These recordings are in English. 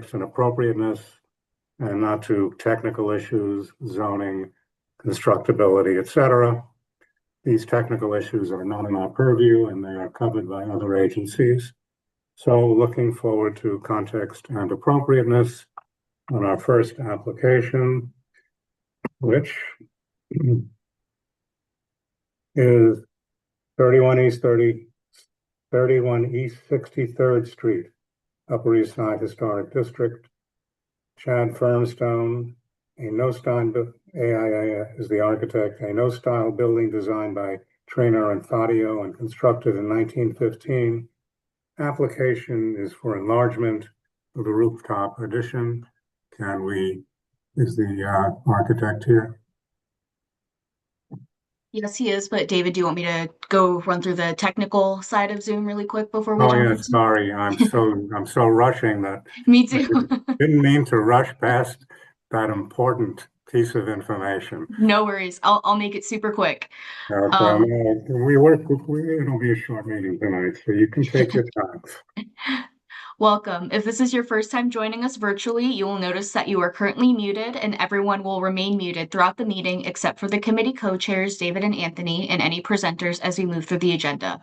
context and appropriateness, and not to technical issues, zoning, constructability, etc. These technical issues are not in our purview and they are covered by other agencies. So looking forward to context and appropriateness on our first application, which is 31 East 63rd Street, Upper East Side Historic District. Chad Firmstone, AIA is the architect, a no-style building designed by Traynor and Fadio and constructed in 1915. Application is for enlargement of the rooftop addition. Is the architect here? Yes, he is. But David, do you want me to go run through the technical side of Zoom really quick before we jump in? Sorry, I'm so rushing that. Me too. Didn't mean to rush past that important piece of information. No worries. I'll make it super quick. It'll be a short meeting tonight, so you can take your time. Welcome. If this is your first time joining us virtually, you will notice that you are currently muted and everyone will remain muted throughout the meeting except for the committee co-chairs, David and Anthony, and any presenters as we move through the agenda.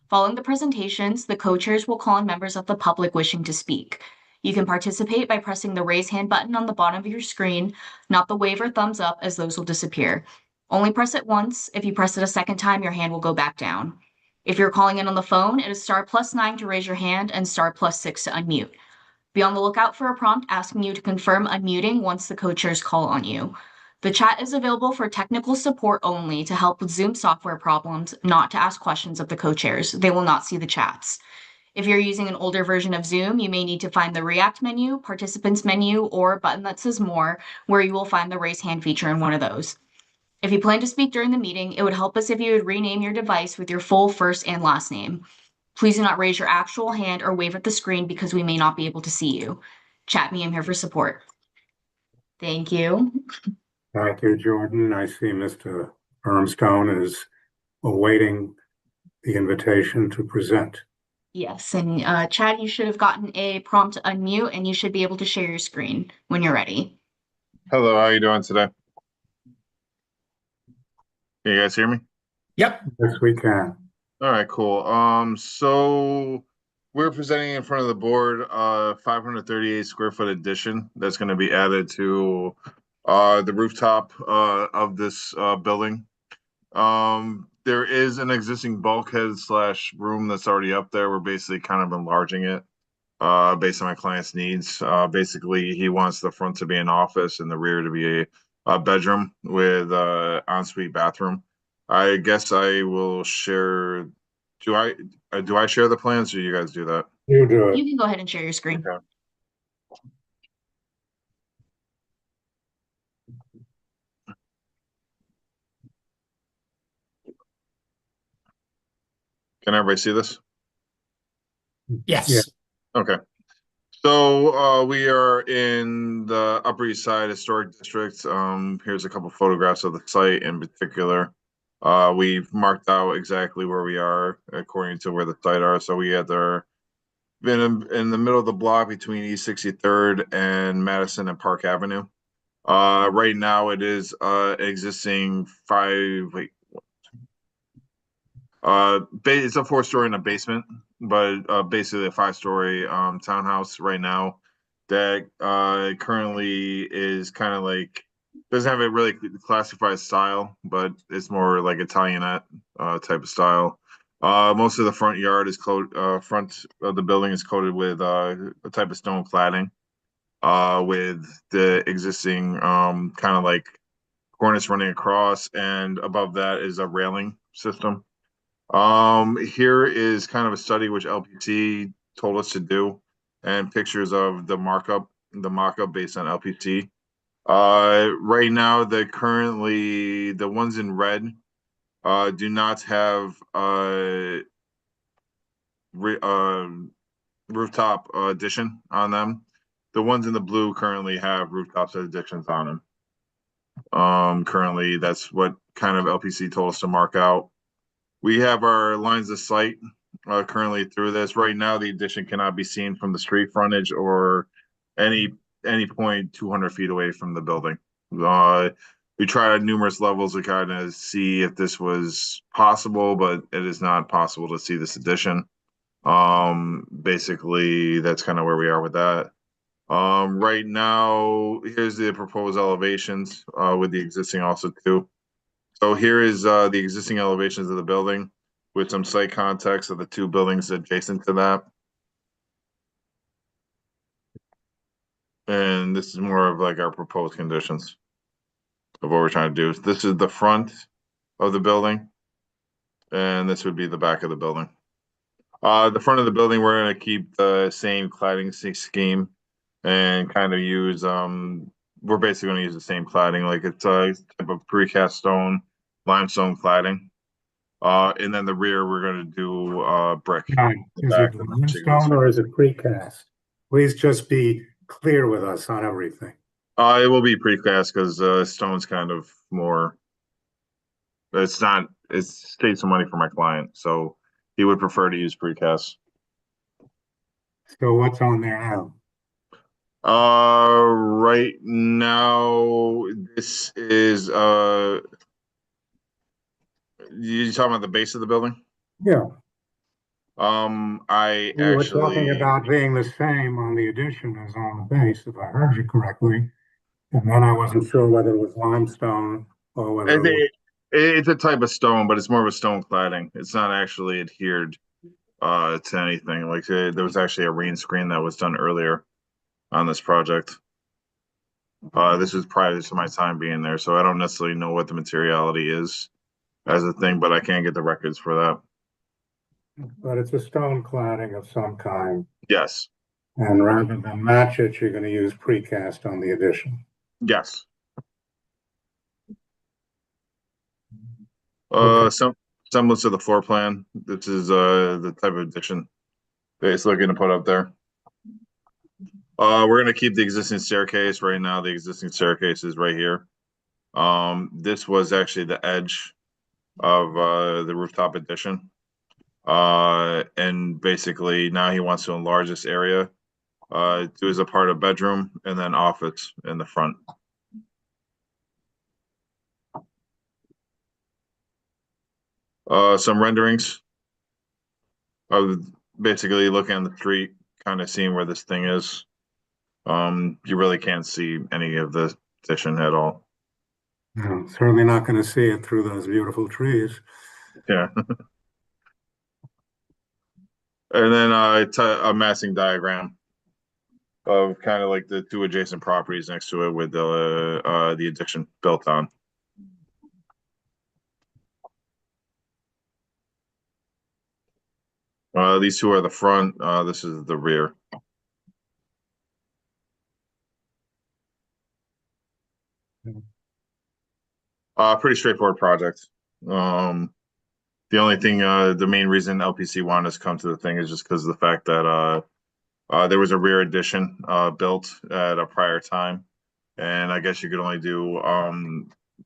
Following the presentations, the co-chairs will call on members of the public wishing to speak. You can participate by pressing the raise hand button on the bottom of your screen, not the wave or thumbs up, as those will disappear. Only press it once. If you press it a second time, your hand will go back down. If you're calling in on the phone, it is *+9 to raise your hand and *+6 to unmute. Be on the lookout for a prompt asking you to confirm unmuting once the co-chairs call on you. The chat is available for technical support only to help with Zoom software problems, not to ask questions of the co-chairs. They will not see the chats. If you're using an older version of Zoom, you may need to find the React menu, Participants menu, or a button that says More, where you will find the raise hand feature in one of those. If you plan to speak during the meeting, it would help us if you would rename your device with your full first and last name. Please do not raise your actual hand or wave at the screen because we may not be able to see you. Chat me, I'm here for support. Thank you. Thank you, Jordan. I see Mr. Firmstone is awaiting the invitation to present. Yes, and Chad, you should have gotten a prompt to unmute and you should be able to share your screen when you're ready. Hello, how are you doing today? Can you guys hear me? Yep. Yes, we can. All right, cool. So we're presenting in front of the board 538 square foot addition that's going to be added to the rooftop of this building. There is an existing bulkhead / room that's already up there. We're basically kind of enlarging it based on my client's needs. Basically, he wants the front to be an office and the rear to be a bedroom with ensuite bathroom. I guess I will share. Do I share the plans, or you guys do that? You do it. You can go ahead and share your screen. Okay. Can everybody see this? Yes. Yeah. Okay. So we are in the Upper East Side Historic District. Here's a couple photographs of the site in particular. We've marked out exactly where we are according to where the site are. So we had been in the middle of the block between East 63rd and Madison and Park Avenue. Right now it is existing it's a 4-story in a basement, but basically a 5-story townhouse right now that currently is kind of like, doesn't have a really classified style, but it's more like Italianate type of style. Most of the front yard is front of the building is coated with a type of stone cladding with the existing kind of like cornice running across, and above that is a railing system. Here is kind of a study which LPC told us to do, and pictures of the mock-up based on LPC. Right now, the ones in red do not have rooftop addition on them. The ones in the blue currently have rooftop additions on them. Currently, that's what kind of LPC told us to mark out. We have our lines of sight currently through this. Right now, the addition cannot be seen from the street frontage or any point 200 feet away from the building. Uh, we tried numerous levels to kind of see if this was possible, but it is not possible to see this addition. Basically, that's kind of where we are with that. Right now, here's the proposed elevations with the existing also too. So here is the existing elevations of the building with some site context of the two buildings adjacent to that. And this is more of like our proposed conditions of what we're trying to do. This is the front of the building, and this would be the back of the building. The front of the building, we're gonna keep the same cladding scheme and kind of use, we're basically gonna use the same cladding, like it's a type of precast stone, limestone cladding. And then the rear, we're gonna do, brick. Right. The Is back it and the shingles. limestone or is it precast? Please just be clear with us on everything. It will be precast because, stone's kind of more, it's not, it saves some money for my client, so he would prefer to use precast. So what's on there now? Right now, this is, you talking about the base of the building? Yeah, I we were talking actually, about being the same on the addition as on the base, if I heard you correctly. And then I wasn't sure whether it was limestone or whether it was. it's a type of stone, but it's more of a stone cladding. It's not actually adhered, to anything. Like, there was actually a rain screen that was done earlier on this project. This was prior to my time being there, so I don't necessarily know what the materiality is as a thing, but I can't get the records for that. But it's a stone cladding of some kind. Yes, And rather than match it, you're going to use precast on the addition. yes. Okay. Some semblance of the floor plan. This is the type of addition that it's looking to put up there. We're gonna keep the existing staircase. Right now, the existing staircase is right here. This was actually the edge of the rooftop addition. And basically now he wants to enlarge this area do as a part of bedroom and then office in the front. Some renderings of basically looking on the street, kind of seeing where this thing is. You really can't see any of the addition at all. No, certainly not going to see it through those beautiful trees. Yeah. And then a massing diagram of kind of like the two adjacent properties next to it with the addition built on. These two are the front. This is the rear. Pretty straightforward project. The only thing, the main reason LPC wanted us to come to the thing is just because of the fact that there was a rear addition built at a prior time, and I guess you could only do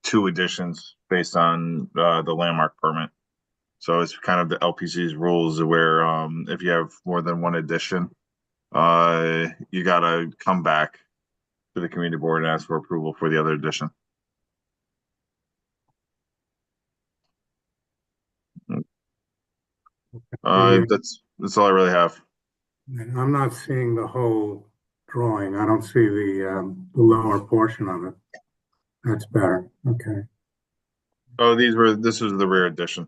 two additions based on the landmark permit. So it's kind of the LPC's rules where if you have more than one addition, you gotta come back to the community board and ask for approval for the other addition. That's all I really have. I'm not seeing the whole drawing. I don't see the lower portion of it. That's better. Okay, Oh, this was the rear addition.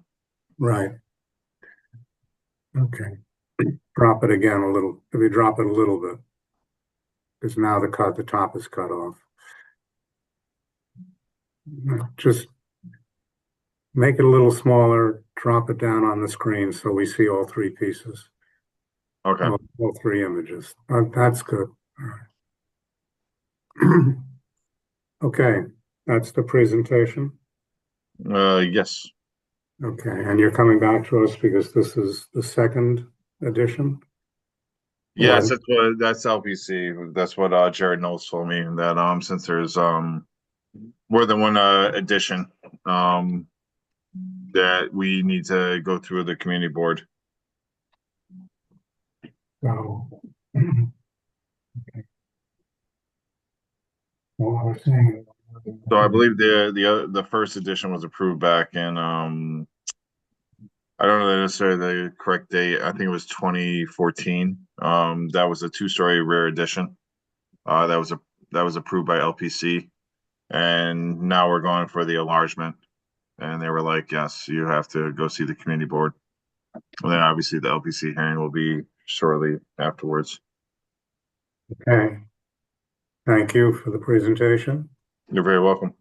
right. Okay. Drop it again a little. If you drop it a little bit, because now the top is cut off. Just make it a little smaller, drop it down on the screen so we see all three pieces, Okay. all three images. That's good. All right. Okay, that's the presentation. Yes. Okay, and you're coming back to us because this is the second edition? Yes, Or- that's LPC. That's what Jared Knowles told me that since there's more than one edition um that we need to go through the community board. So, Well, we're seeing- So I believe the first edition was approved back in I don't know necessarily the correct date. I think it was 2014. That was a two-story rear addition. That was approved by LPC, and now we're going for the enlargement. And they were like, "Yes, you have to go see the community board." And then obviously the LPC hearing will be shortly afterwards. Okay. Thank you for the presentation. You're very welcome.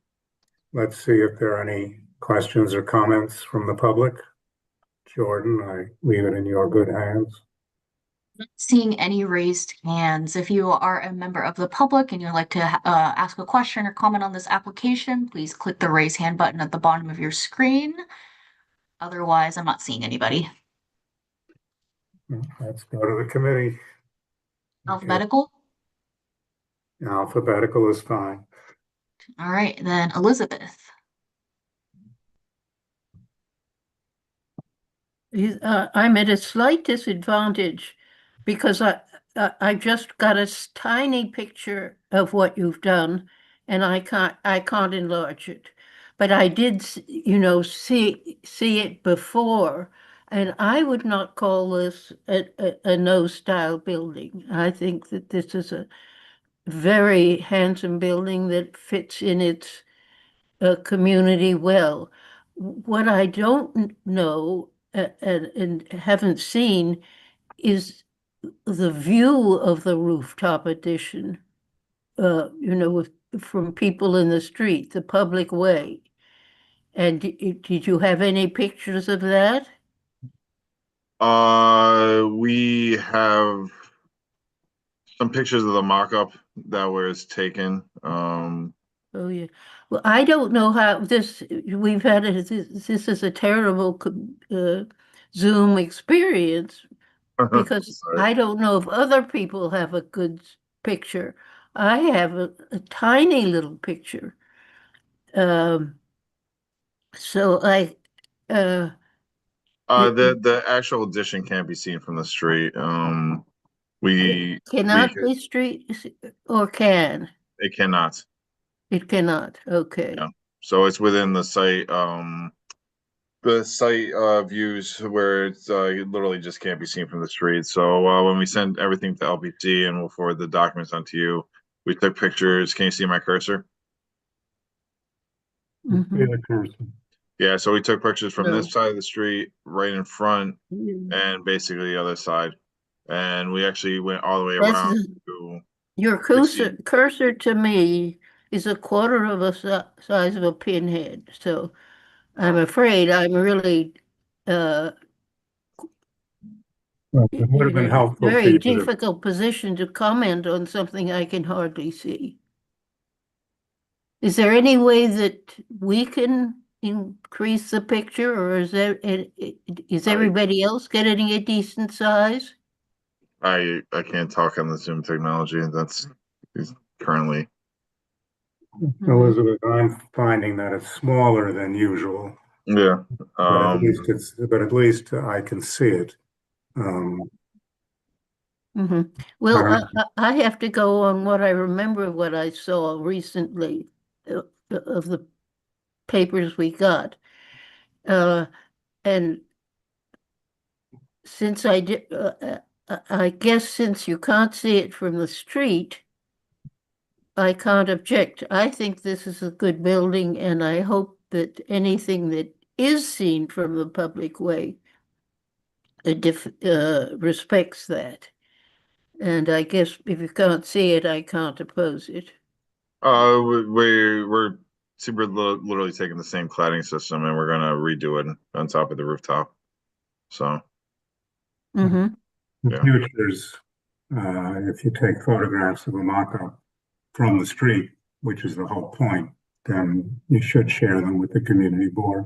Let's see if there are any questions or comments from the public. Jordan, I leave it in your good hands. Seeing any raised hands. If you are a member of the public and you'd like to ask a question or comment on this application, please click the raise hand button at the bottom of your screen. Otherwise, I'm not seeing anybody. Let's go to the committee. Okay. Alphabetical? Alphabetical is fine. All right, then Elizabeth. I'm at a slight disadvantage because I just got a tiny picture of what you've done, and I can't enlarge it. But I did, see it before, and I would not call this a no-style building. I think that this is a very handsome building that fits in its community well. What I don't know and haven't seen is the view of the rooftop addition, from people in the street, the public way. And did you have any pictures of that? We have some pictures of the mock-up that was taken. Oh, yeah. Well, I don't know how we've had this is a terrible Zoom experience because Sorry. I don't know if other people have a good picture. I have a tiny little picture. So uh, The actual addition can't be seen from the street. We cannot could, be street or can? it cannot. It cannot. Okay. Yeah. So it's within the site views where it's it literally just can't be seen from the street. So when we send everything to LPC and we'll forward the documents onto you, we took pictures. Can you see my cursor? Mhm. See the cursor. Yeah, so we took pictures from No. this side of the street, right in front, Mm. and basically the other side. And we actually went all the way That's around to Your 60. cursor to me is a quarter of a size of a pinhead. So I'm afraid I'm really Well, it would have in been a helpful to very you to, difficult position to comment on something I can hardly see. Is there any way that we can increase the picture, or is I everybody else getting a decent size? I can't talk on the Zoom technology. That's is currently. Elizabeth, I'm finding that it's smaller than usual, Yeah. but at least I can see it. Well, I don't, I have to go on what I remember of what I saw recently of the papers we got. And since I did, I guess since you can't see it from the street, I can't object. I think this is a good building, and I hope that anything that is seen from the public way respects that. And I guess if you can't see it, I can't oppose it. We're literally taking the same cladding system and we're gonna redo it on top of the rooftop. So Mm-hmm. the yeah. futures, if you take photographs of a mock-up from the street, which is the whole point, then you should share them with the community board.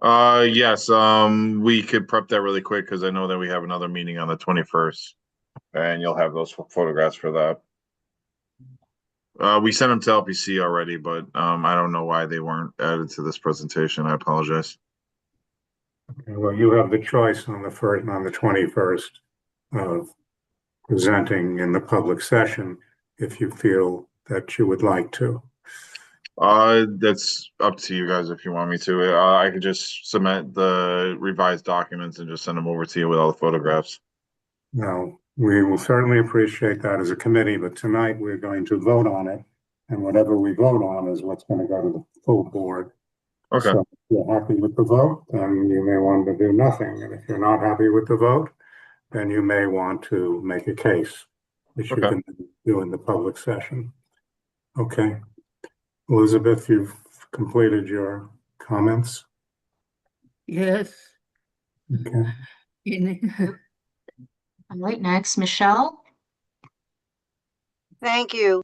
Yes, we could prep that really quick because I know that we have another meeting on the 21st and you'll have those photographs for that. We sent them to LPC already, but I don't know why they weren't added to this presentation. I apologize. Okay, well, you have the choice on the 21st of presenting in the public session if you feel that you would like to? That's up to you guys if you want me to. I could just submit the revised documents and just send them over to you with all the photographs. Now, we will certainly appreciate that as a committee, but tonight we're going to vote on it. And whatever we vote on is what's going to go to the full board. Okay. So if you're happy with the vote, then you may want to do nothing. And if you're not happy with the vote, then you may want to make a case, which you Okay. can do in the public session. Okay. Elizabeth, you've completed your comments. Yes. Okay. All right, next, Michelle. Thank you.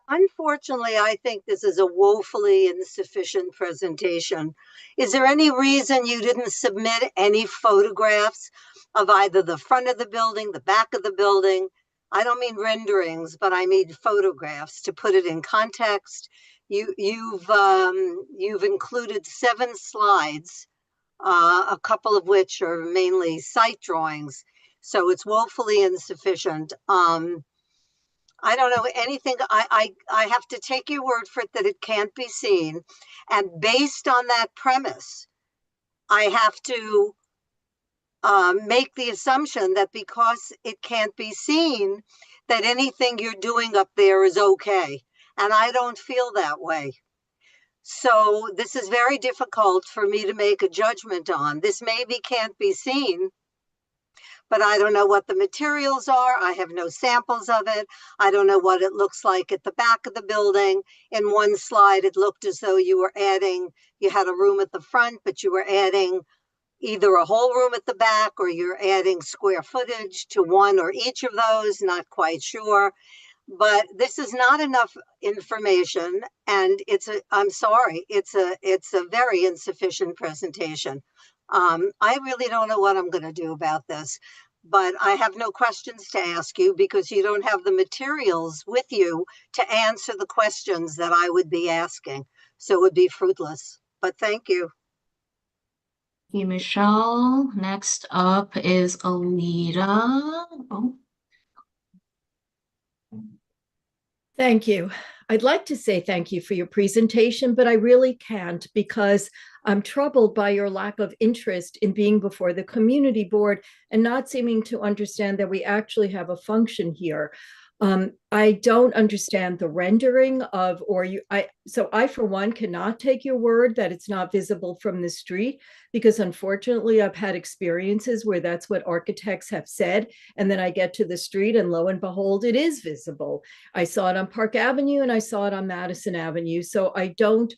Unfortunately, I think this is a woefully insufficient presentation. Is there any reason you didn't submit any photographs of either the front of the building, the back of the building? I don't mean renderings, but I mean photographs to put it in context. You've included 7 slides, a couple of which are mainly site drawings. So it's woefully insufficient. I don't know anything. I have to take your word for it that it can't be seen. And based on that premise, I have to make the assumption that because it can't be seen, that anything you're doing up there is okay. And I don't feel that way. So this is very difficult for me to make a judgment on. This maybe can't be seen, but I don't know what the materials are. I have no samples of it. I don't know what it looks like at the back of the building. In one slide, it looked as though you had a room at the front, but you were adding either a whole room at the back or you're adding square footage to one or each of those, not quite sure. But this is not enough information, and I'm sorry, it's a very insufficient presentation. I really don't know what I'm going to do about this, but I have no questions to ask you because you don't have the materials with you to answer the questions that I would be asking. So it would be fruitless, but thank you. Thank you, Michelle. Next up is Alita. Oh. Thank you. I'd like to say thank you for your presentation, but I really can't because I'm troubled by your lack of interest in being before the community board and not seeming to understand that we actually have a function here. I don't understand the rendering of, so I, for one, cannot take your word that it's not visible from the street, because unfortunately I've had experiences where that's what architects have said. And then I get to the street and lo and behold, it is visible. I saw it on Park Avenue and I saw it on Madison Avenue. So I don't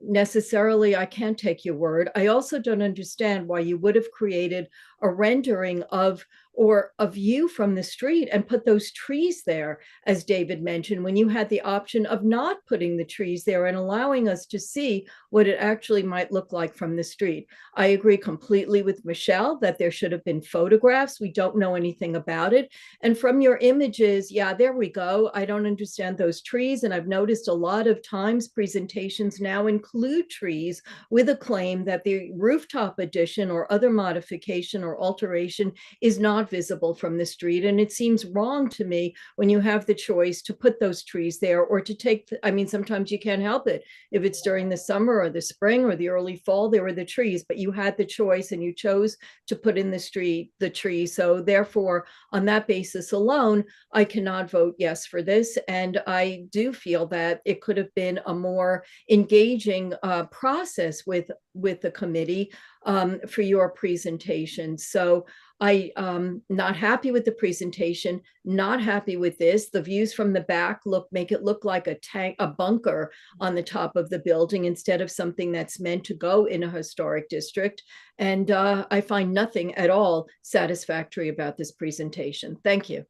necessarily, I can't take your word. I also don't understand why you would have created a rendering of or a view from the street and put those trees there, as David mentioned, when you had the option of not putting the trees there and allowing us to see what it actually might look like from the street. I agree completely with Michelle that there should have been photographs. We don't know anything about it. And from your images, yeah, there we go. I don't understand those trees. And I've noticed a lot of times presentations now include trees with a claim that the rooftop addition or other modification or alteration is not visible from the street. And it seems wrong to me when you have the choice to put those trees there or to take, I mean, sometimes you can't help it. If it's during the summer or the spring or the early fall, there were the trees, but you had the choice and you chose to put in the street, the tree. So therefore, on that basis alone, I cannot vote yes for this. And I do feel that it could have been a more engaging process with the committee for your presentation. So I'm not happy with the presentation, not happy with this. The views from the back make it look like a bunker on the top of the building instead of something that's meant to go in a historic district. And I find nothing at all satisfactory about this presentation. Thank you.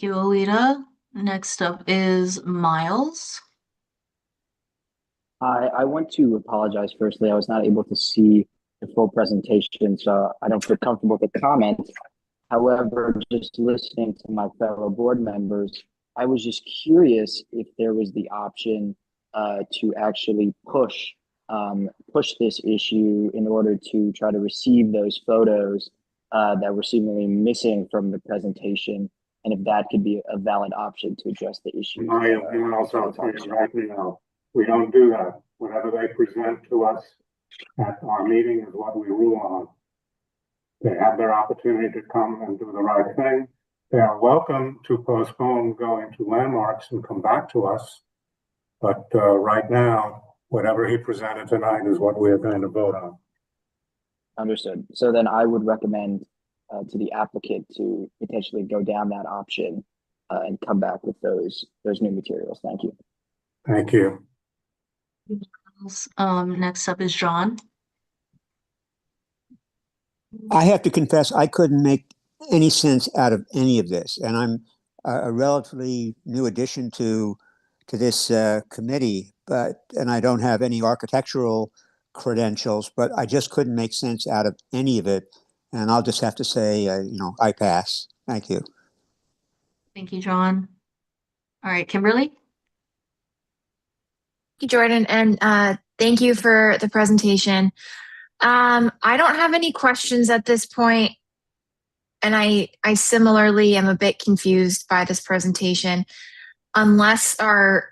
Thank you, Alita. Next up is Miles. I want to apologize firstly. I was not able to see the full presentation, so I don't feel comfortable with the comments. However, just listening to my fellow board members, I was just curious if there was the option to actually push this issue in order to try to receive those photos that were seemingly missing from the presentation. and if that could be a valid option to address the issues. I also tell you right now, we don't do that. Whatever they present to us at our meeting is what we rule on. They have their opportunity to come and do the right thing. They are welcome to postpone going to landmarks and come back to us. But right now, whatever he presented tonight is what we are going to vote on. Understood. So then I would recommend to the applicant to potentially go down that option and come back with those new materials. Thank you. Thank you. Next up is John. I have to confess, I couldn't make any sense out of any of this, and I'm a relatively new addition to this committee, and I don't have any architectural credentials, but I just couldn't make sense out of any of it, and I'll just have to say, I pass. Thank you. Thank you, John. All right, Kimberly. Thank you, Jordan, and thank you for the presentation. I don't have any questions at this point, and I similarly am a bit confused by this presentation. Unless our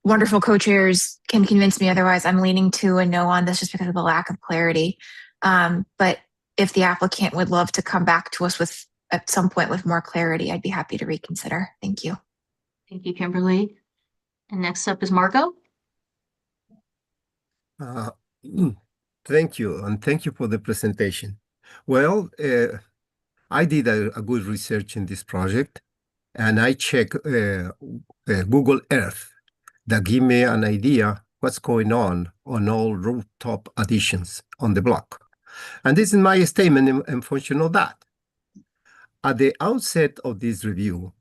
wonderful co-chairs can convince me otherwise, I'm leaning to a no on this just because of the lack of clarity. But if the applicant would love to come back to us at some point with more clarity, I'd be happy to reconsider. Thank you. Thank you, Kimberly. And next up is Marco. Thank you, and thank you for the presentation. Well, I did a good research in this project, and I checked Google Earth that give me an idea what's going on all rooftop additions on the block. And this is my statement in function of that. At the outset of this review,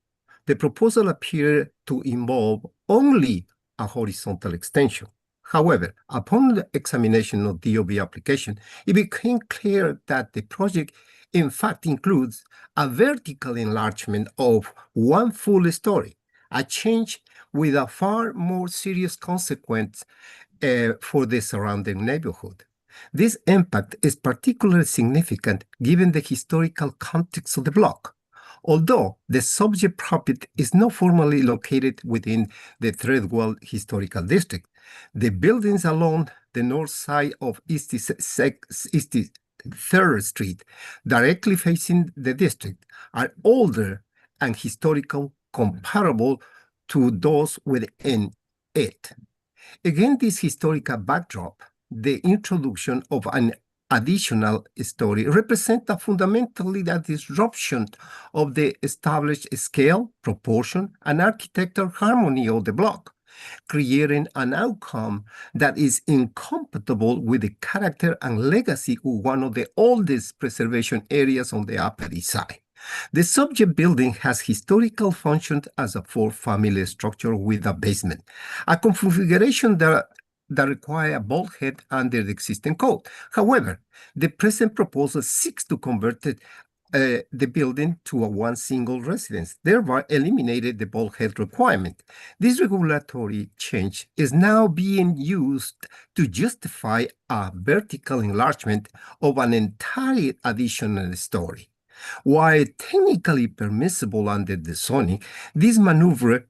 the proposal appeared to involve only a horizontal extension. However, upon the examination of DOB application, it became clear that the project in fact includes a vertical enlargement of one full story, a change with a far more serious consequence for the surrounding neighborhood. This impact is particularly significant given the historical context of the block. Although the subject property is not formally located within the Threadwell Historical District, the buildings along the north side of East 3rd Street, directly facing the district, are older and historical comparable to those within it. Against this historical backdrop, the introduction of an additional story represents fundamentally the disruption of the established scale, proportion, and architectural harmony of the block, creating an outcome that is incompatible with the character and legacy of one of the oldest preservation areas on the Upper East Side. The subject building has historical functions as a four-family structure with a basement, a configuration that require a bulkhead under the existing code. However, the present proposal seeks to convert the building to one single residence, thereby eliminated the bulkhead requirement. This regulatory change is now being used to justify a vertical enlargement of an entire additional story. While technically permissible under the zoning, this maneuver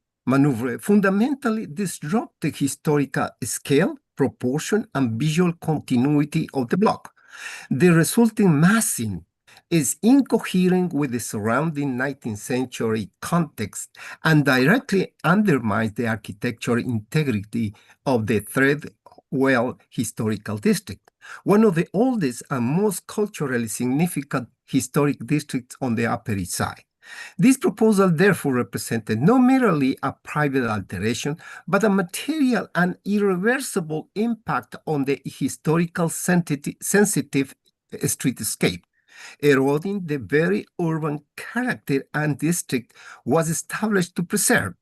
fundamentally disrupt the historical scale, proportion, and visual continuity of the block. The resulting massing is incoherent with the surrounding 19th century context and directly undermines the architectural integrity of the Threadwell Historical District, one of the oldest and most culturally significant historic districts on the Upper East Side. This proposal therefore represented not merely a private alteration, but a material and irreversible impact on the historical sensitive streetscape, eroding the very urban character and district was established to preserve.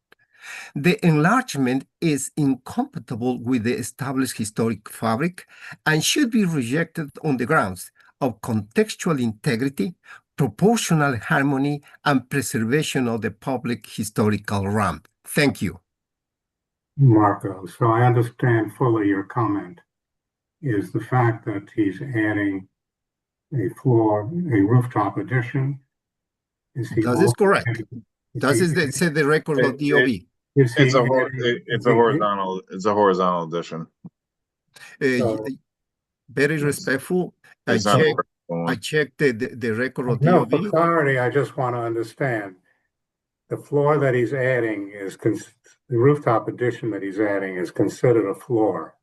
The enlargement is incompatible with the established historic fabric and should be rejected on the grounds of contextual integrity, proportional harmony, and preservation of the public historical ramp. Thank you. Marco, so I understand fully your comment is the fact that he's adding a rooftop addition. That is correct. Does it say the record of DOB? Is he It's a adding- it's is a he- horizontal addition. So- Very respectful. I It's not a checked. vertical I one. checked the record of No, for DOB. clarity, I just want to understand. The floor that he's adding is, the rooftop addition that he's adding is considered a floor.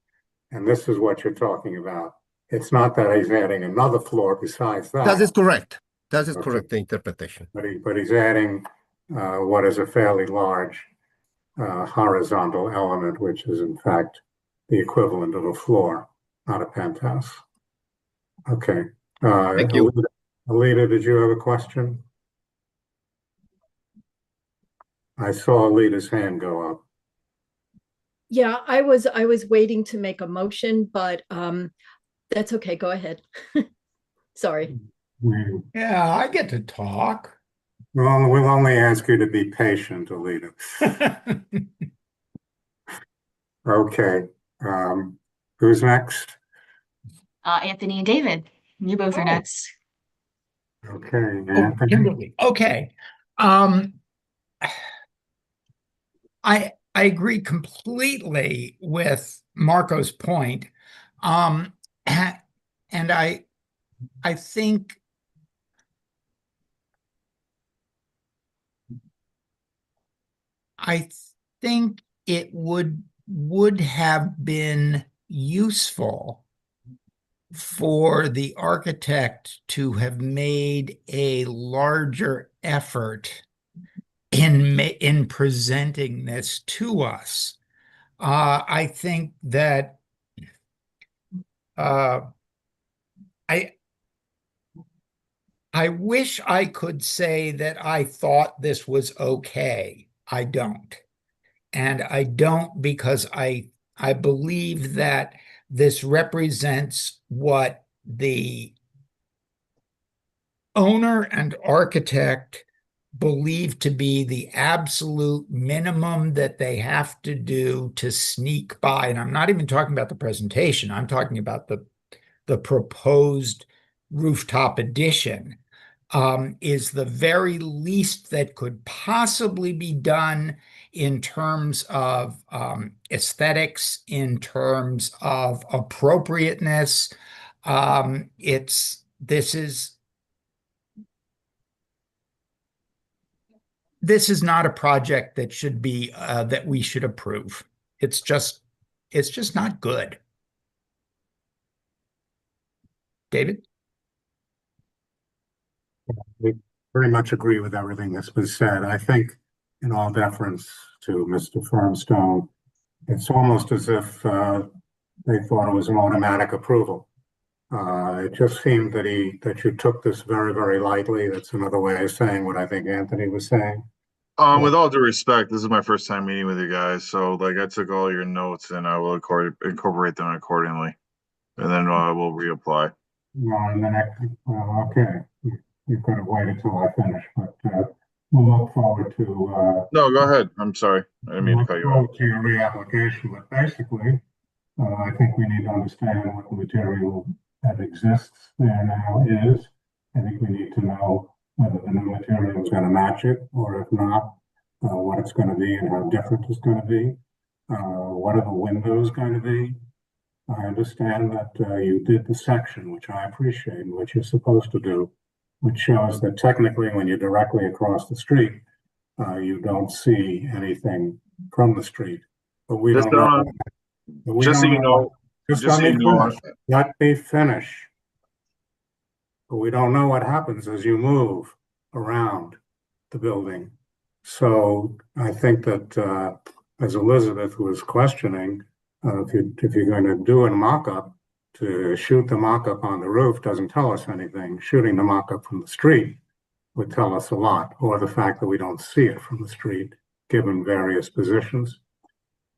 And this is what you're talking about. It's not that he's adding another floor besides that. That is correct. That is Okay. correct, the interpretation. But he's adding what is a fairly large horizontal element, which is in fact the equivalent of a floor, not a penthouse. Okay. Thank you. Alita, did you have a question? I saw Alita's hand go up. Yeah, I was waiting to make a motion, but that's okay. Go ahead. Sorry. Yeah, I get to talk. Well, we'll only ask you to be patient, Alita. Okay. Who's next? Anthony and David, you both are Oh. next. Okay, Oh, Anthony. Kimberly. Okay. I agree completely with Marco's point. And I think it would have been useful for the architect to have made a larger effort in presenting this to us. I think that I wish I could say that I thought this was okay. I don't. And I don't because I believe that this represents what the owner and architect believe to be the absolute minimum that they have to do to sneak by. And I'm not even talking about the presentation. I'm talking about the proposed rooftop addition. Is the very least that could possibly be done in terms of aesthetics, in terms of appropriateness. This is not a project that should be that we should approve. It's just not good. David? We very much agree with everything that's been said. I think, in all deference to Mr. Firmstone, it's almost as if they thought it was an automatic approval. It just seemed that you took this very, very lightly. That's another way of saying what I think Anthony was saying. With all due respect, this is my first time meeting with you guys, so like I took all your notes and I will incorporate them accordingly, and then we'll reapply. Well, and then okay, you could have waited till I finish, but we'll look forward to. No, go ahead. I'm sorry. I didn't mean to cut you off. To your reapplication, but basically, I think we need to understand what the material that exists there now is. I think we need to know whether the new material is going to match it, or if not, what it's going to be and how different it's going to be. What are the windows going to be? I understand that you did the section, which I appreciate, and what you're supposed to do, which shows that technically when you're directly across the street, you don't see anything from the street. But we Just, don't know. just so you know, Just just let so me you know, finish. Let me finish. But we don't know what happens as you move around the building. So I think that as Elizabeth was questioning, if you're going to do a mock-up, to shoot the mock-up on the roof doesn't tell us anything. Shooting the mock-up from the street would tell us a lot, or the fact that we don't see it from the street, given various positions.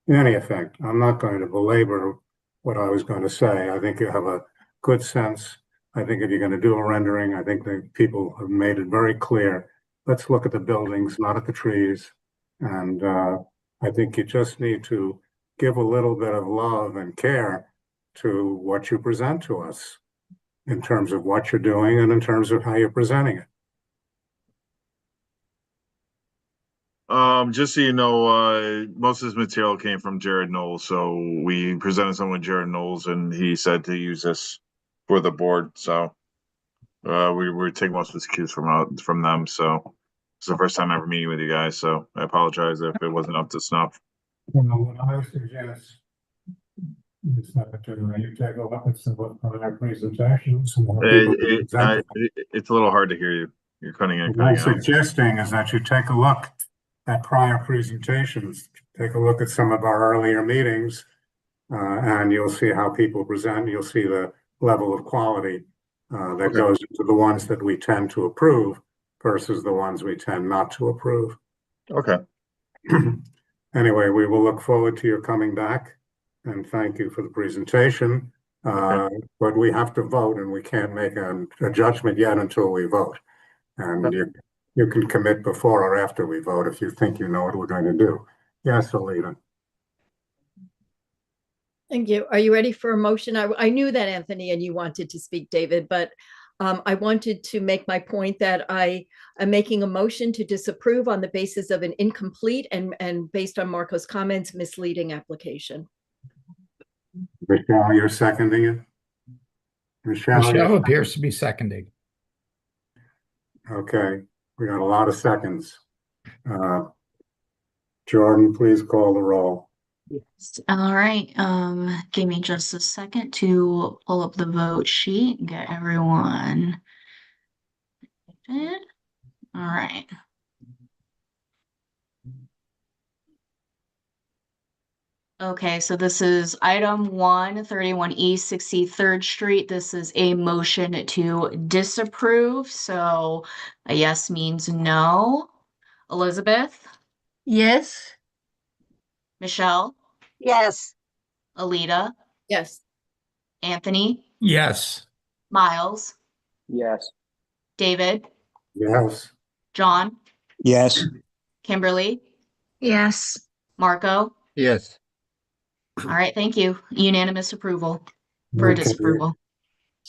In any effect, I'm not going to belabor what I was going to say. I think you have a good sense. I think if you're going to do a rendering, I think the people have made it very clear. Let's look at the buildings, not at the trees. And I think you just need to give a little bit of love and care to what you present to us in terms of what you're doing and in terms of how you're presenting it. Just so you know, most of this material came from Jared Knowles, so we presented some with Jared Knowles, and he said to use this for the board. So we take most of his cues from them. So it's the first time ever meeting with you guys. So I apologize if it wasn't up to snuff. Well, what I would suggest is that you take a look at some of our presentations. And more people present them. It's a little hard to hear you. You're cutting in, What I'm cutting out. suggesting is that you take a look at prior presentations, take a look at some of our earlier meetings, and you'll see how people present. You'll see the level of quality that Okay. goes into the ones that we tend to approve versus the ones we tend not to approve. Okay. Anyway, we will look forward to your coming back, and thank you for the presentation. Okay. But we have to vote, and we can't make a judgment yet until we vote. And you can commit before or after we vote if you think you know what we're going to do. Yes, Alita. Thank you. Are you ready for a motion? I knew that, Anthony, and you wanted to speak, David, but I wanted to make my point that I am making a motion to disapprove on the basis of an incomplete and based on Marco's comments, misleading application. Michelle, you're seconding it? Michelle appears to be seconding. Okay, we got a lot of seconds. Jordan, please call the roll. Yes. All right. Give me just a second to pull up the vote sheet and get everyone. All right. Okay, so this is item 1, 31 East 63rd Street. This is a motion to disapprove. So a yes means no. Elizabeth, Yes. Michelle, Yes, Alita, Yes. Anthony, Yes. Miles, Yes. David, Yes. John, Yes. Kimberly, Yes. Marco. Yes. All right, thank you. Unanimous approval for Okay. disapproval.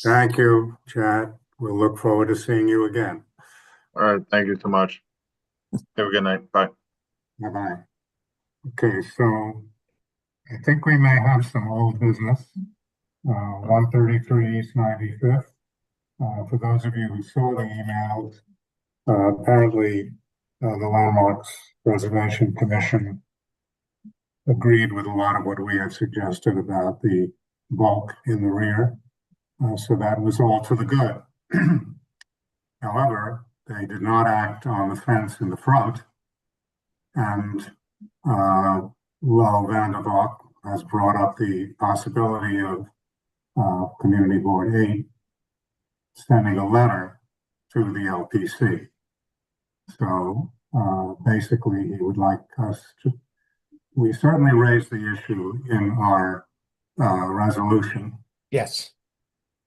Thank you, Chad. We'll look forward to seeing you again. All right. Thank you so much. Have a good night. Bye. Bye-bye. Okay, so I think we may have some old business. 133 East 95th. For those of you who saw the emails, apparently the Landmarks Preservation Commission agreed with a lot of what we had suggested about the bulk in the rear. So that was all to the good. However, they did not act on the fence in the front. And Lowell Vandervalk has brought up the possibility of Community Board 8 sending a letter to the LPC. So basically, he would like us to, we certainly raised the issue in our resolution, Yes.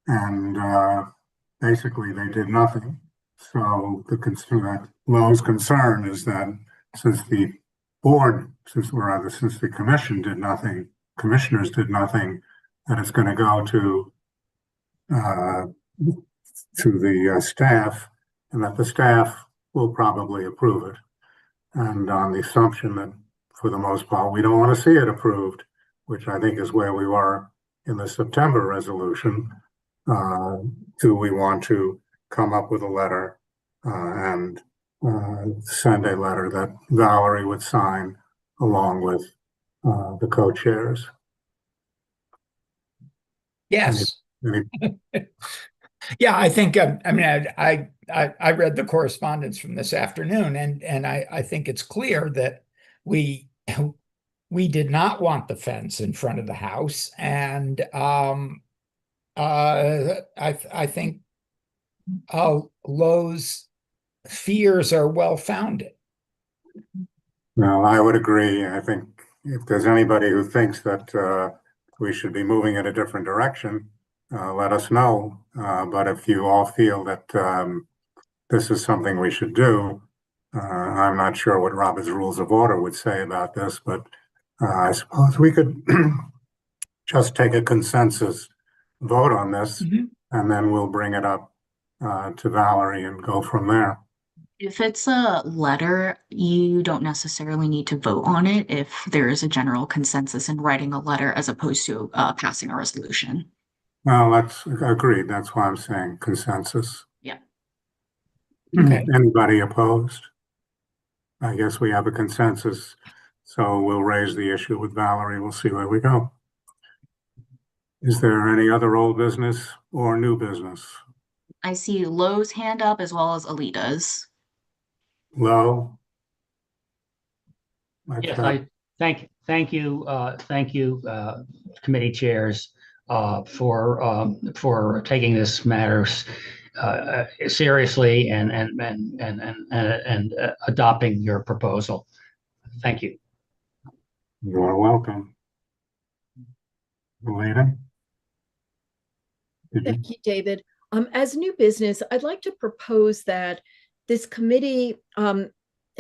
and basically they did nothing. So Lowell's concern is that since the board, since the commission did nothing, commissioners did nothing, that it's going to go to the staff, and that the staff will probably approve it. And on the assumption that for the most part, we don't want to see it approved, which I think is where we were in the September resolution. Do we want to come up with a letter and send a letter that Valerie would sign along with the co-chairs? Yes. Any Yeah, I think I mean I read the correspondence from this afternoon, and I think it's clear that we did not want the fence in front of the house, and I think Lowe's fears are well founded. No, I would agree. I think if there's anybody who thinks that we should be moving in a different direction, let us know. But if you all feel that this is something we should do, I'm not sure what Robert's Rules of Order would say about this, but I suppose we could just take a consensus vote on this, and then we'll bring it up to Valerie and go from there. If it's a letter, you don't necessarily need to vote on it if there is a general consensus in writing a letter as opposed to passing a resolution. Well, that's agreed. That's why I'm saying consensus. Yeah. Okay. Anybody opposed? I guess we have a consensus, so we'll raise the issue with Valerie. We'll see where we go. Is there any other old business or new business? I see Lowe's hand up as well as Alita's. Low? Yes, I thank you, committee chairs, for taking this matter seriously and adopting your proposal. Thank you. You're welcome. Alita? Thank you, David. As new business, I'd like to propose that this committee, and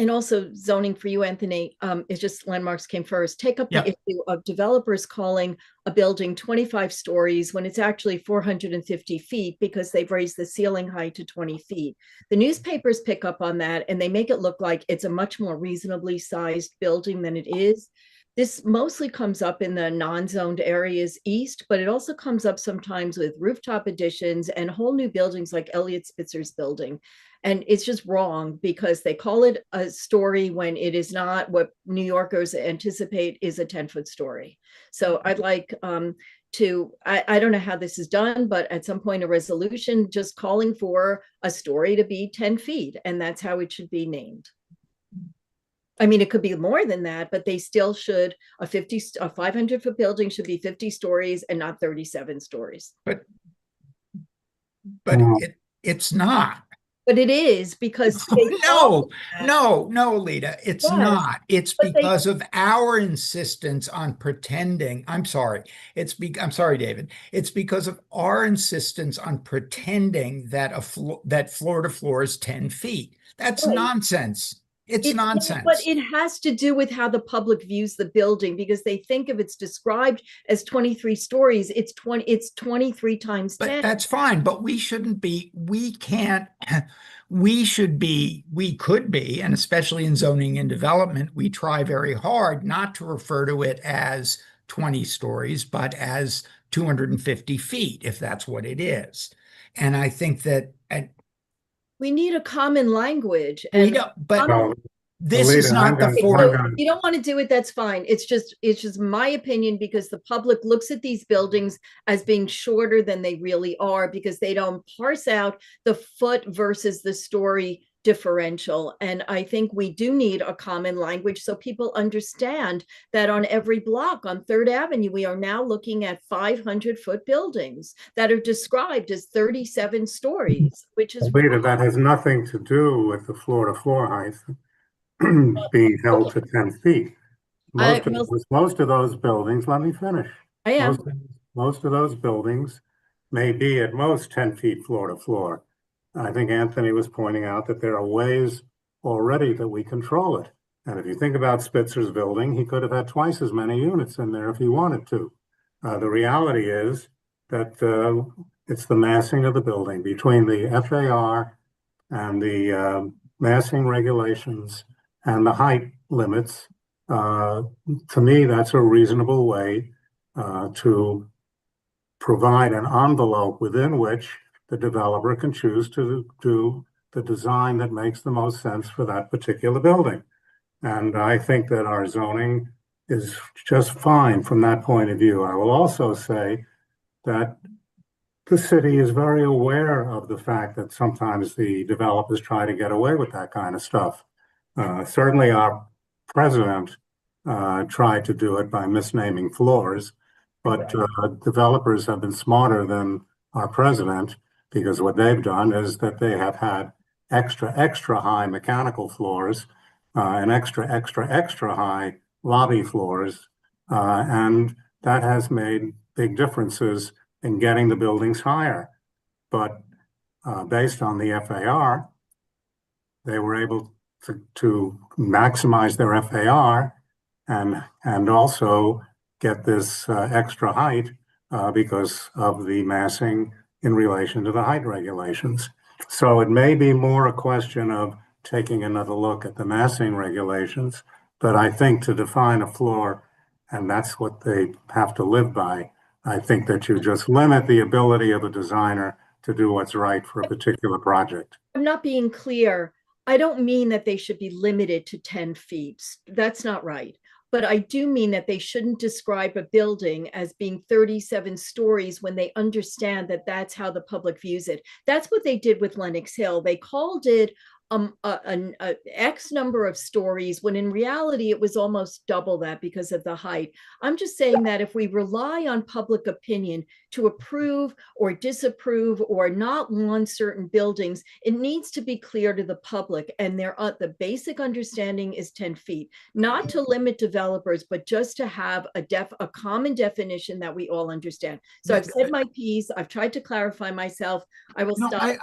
also zoning for you, Anthony, it's just landmarks came first, take up the issue of developers calling a building 25 stories when it's actually 450 feet because they've raised the ceiling height to 20 feet. The newspapers pick up on that and they make it look like it's a much more reasonably sized building than it is. This mostly comes up in the non-zoned areas east, but it also comes up sometimes with rooftop additions and whole new buildings like Elliot Spitzer's building. And it's just wrong because they call it a story when it is not what New Yorkers anticipate is a 10-foot story. So I'd like I don't know how this is done, but at some point a resolution just calling for a story to be 10 feet, and that's how it should be named. I mean, it could be more than that, but they still should, a 500-foot building should be 50 stories and not 37 stories. But it's not. But it is because no, Lita, it's not. It's because of our insistence on pretending. I'm sorry, David. It's because of our insistence on pretending that that floor to floor is 10 feet. That's nonsense. It's nonsense. But it has to do with how the public views the building because they think if it's described as 23 stories, it's 23 times 10. But that's fine. But we shouldn't be, we can't, we could be, and especially in zoning and development, we try very hard not to refer to it as 20 stories, but as 250 feet, if that's what it is. And I think that we need a common language. And we don't, but this is not the forum. You don't want to do it, that's fine. It's just my opinion because the public looks at these buildings as being shorter than they really are because they don't parse out the foot versus the story differential. And I think we do need a common language so people understand that on every block on 3rd Avenue, we are now looking at 500-foot buildings that are described as 37 stories, which is Lita, that has nothing to do with the floor-to-floor height being held to 10 feet. Most of those buildings, let me finish. Most of those buildings may be at most 10 feet floor to floor. I think Anthony was pointing out that there are ways already that we control it. And if you think about Spitzer's building, he could have had twice as many units in there if he wanted to. The reality is that it's the massing of the building between the FAR and the massing regulations and the height limits. To me, that's a reasonable way to provide an envelope within which the developer can choose to do the design that makes the most sense for that particular building. And I think that our zoning is just fine from that point of view. I will also say that the city is very aware of the fact that sometimes the developers try to get away with that kind of stuff. Certainly our president tried to do it by misnaming floors, but developers have been smarter than our president because what they've done is that they have had extra high mechanical floors and extra high lobby floors. And that has made big differences in getting the buildings higher. But based on the FAR, they were able to maximize their FAR and also get this extra height because of the massing in relation to the height regulations. So it may be more a question of taking another look at the massing regulations. But I think to define a floor, and that's what they have to live by, I think that you just limit the ability of a designer to do what's right for a particular project. I'm not being clear. I don't mean that they should be limited to 10 feet. That's not right. But I do mean that they shouldn't describe a building as being 37 stories when they understand that that's how the public views it. That's what they did with Lenox Hill. They called it an X number of stories when in reality it was almost double that because of the height. I'm just saying that if we rely on public opinion to approve or disapprove or not launch certain buildings, it needs to be clear to the public. And the basic understanding is 10 feet, not to limit developers, but just to have a common definition that we all understand. So I've said my piece. I've tried to clarify myself. I will No, stop.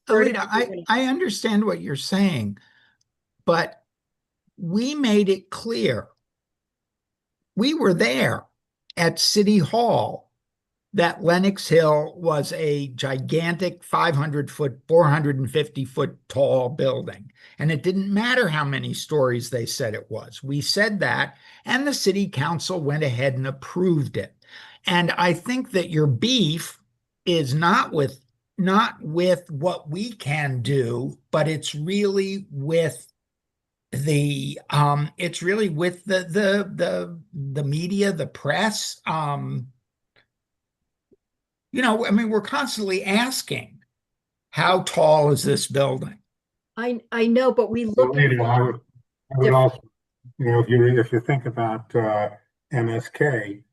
Alita, I understand what you're saying, but we made it clear. We were there at City Hall that Lenox Hill was a gigantic 500-foot, 450-foot tall building. And it didn't matter how many stories they said it was. We said that, and the city council went ahead and approved it. And I think that your beef is not with what we can do, but it's really with the media, the press. I mean, we're constantly asking, how tall is this building? I know, but we look Well, at I would also, if you think about MSK,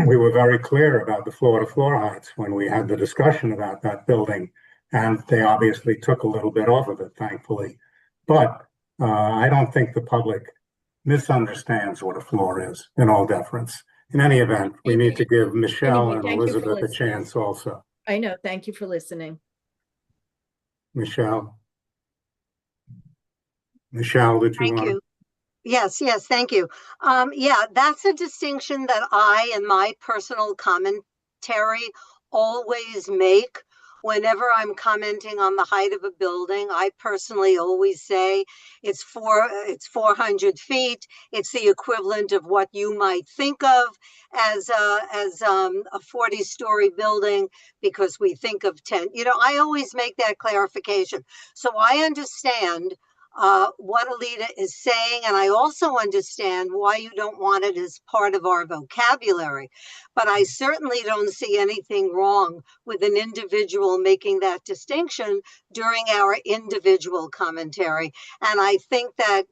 we were very clear about the floor-to-floor heights when we had the discussion about that building, and they obviously took a little bit off of it, thankfully. But I don't think the public misunderstands what a floor is, in all deference. In any event, we need to give Michelle and thank you for Elizabeth a listening. chance also. I know. Thank you for listening. Michelle, did you Thank want to? you. Yes, thank you. Yeah, that's a distinction that I, in my personal commentary, always make. Whenever I'm commenting on the height of a building, I personally always say it's 400 feet. It's the equivalent of what you might think of as a 40-story building, because we think of 10. I always make that clarification. So I understand what Alita is saying, and I also understand why you don't want it as part of our vocabulary. But I certainly don't see anything wrong with an individual making that distinction during our individual commentary. And I think that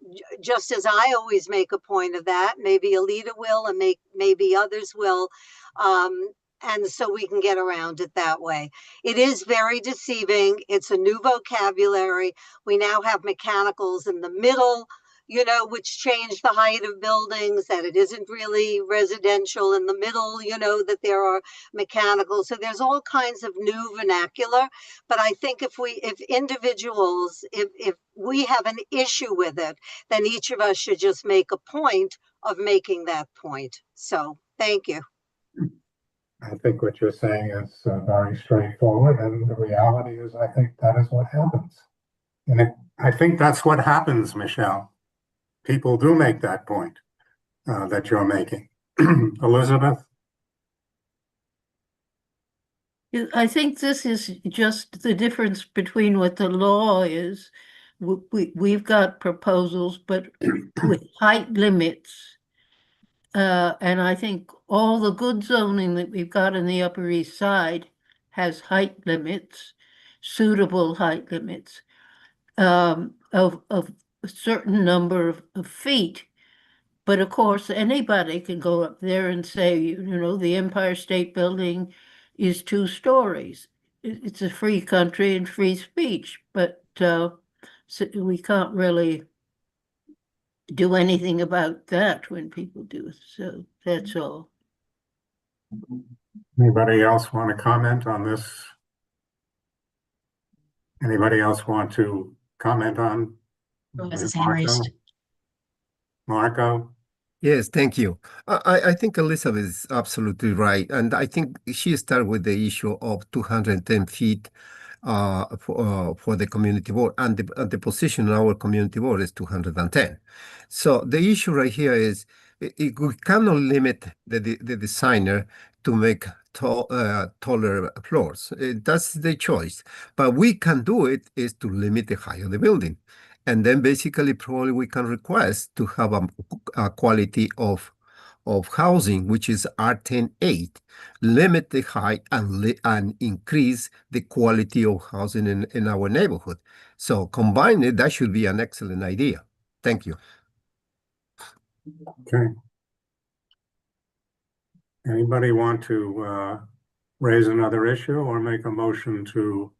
just as I always make a point of that, maybe Alita will, and maybe others will. And so we can get around it that way. It is very deceiving. It's a new vocabulary. We now have mechanicals in the middle, which change the height of buildings, that it isn't really residential in the middle, that there are mechanicals. So there's all kinds of new vernacular. But I think if individuals, if we have an issue with it, then each of us should just make a point of making that point. So thank you. I think what you're saying is very straightforward, and the reality is, I think that is what happens. And I think that's what happens, Michelle. People do make that point that you're making. Elizabeth? I think this is just the difference between what the law is. We've got proposals, but with height limits. And I think all the good zoning that we've got in the Upper East Side has height limits, suitable height limits, of a certain number of feet. But of course, anybody can go up there and say, the Empire State Building is 2 stories. It's a free country and free speech, but so we can't really do anything about that when people do it. So that's all. Anybody else want to comment on this? Anybody else want to comment on? Who has his hand raised? Marco? Yes, thank you. I think Elizabeth is absolutely right. And I think she started with the issue of 210 feet. for the community board, and the position in our community board is 210. So the issue right here is we cannot limit the designer to make taller floors. That's the choice. But we can do it is to limit the height of the building. And then basically probably we can request to have a quality of housing, which is R10-8, limit the height and increase the quality of housing in our neighborhood. So combine it, that should be an excellent idea. Thank you. Okay. Anybody want to raise another issue or make a motion to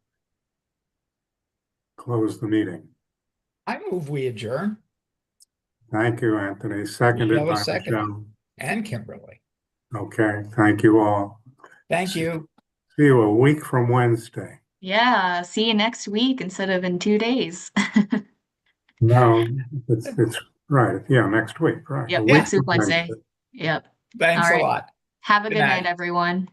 close the meeting? I move we adjourn. Thank you, Anthony. We Seconded have a by second. Michelle. And Kimberly. Okay, thank you all. Thank you. See you a week from Wednesday. Yeah, see you next week instead of in 2 days. No, it's right. Yeah, next week, right. Yep, A week next week from Wednesday. Yep. Thanks All a right. lot. Have a Good good night, night. everyone.